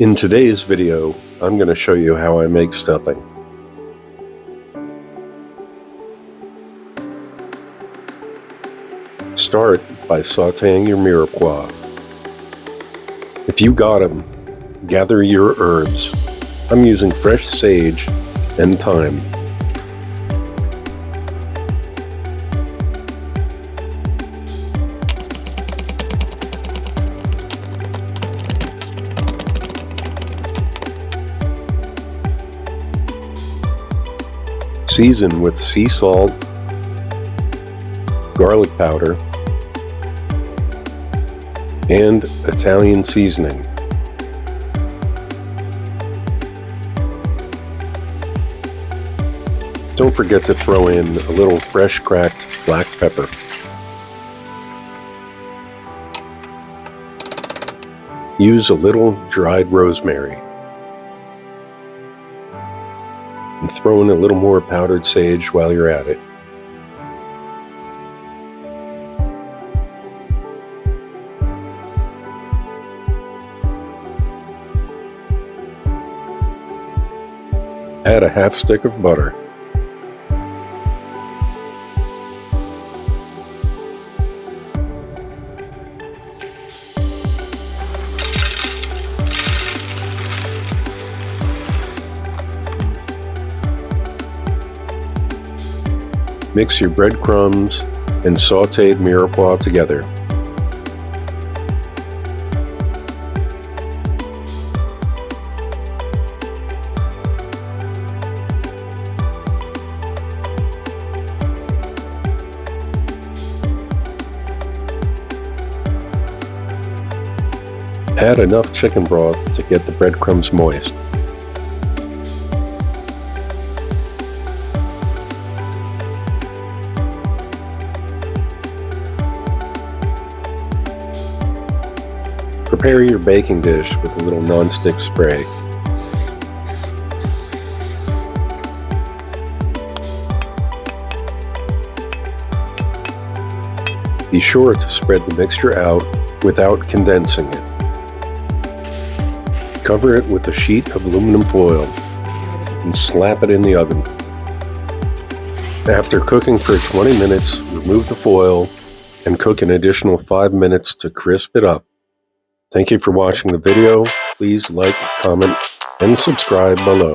In today's video, I'm going to show you how I make stuffing. Start by sauteing your mirepoix. If you got them, gather your herbs. I'm using fresh sage and thyme. Season with sea salt, garlic powder, and Italian seasoning. Don't forget to throw in a little fresh cracked black pepper. Use a little dried rosemary. And throw in a little more powdered sage while you're at it. Add a half stick of butter. Mix your breadcrumbs and sauteed mirepoix together. Add enough chicken broth to get the breadcrumbs moist. Prepare your baking dish with a little nonstick spray. Be sure to spread the mixture out without condensing it. Cover it with a sheet of aluminum foil and slap it in the oven. After cooking for 20 minutes, remove the foil and cook an additional 5 minutes to crisp it up. Thank you for watching the video. Please like, comment, and subscribe below.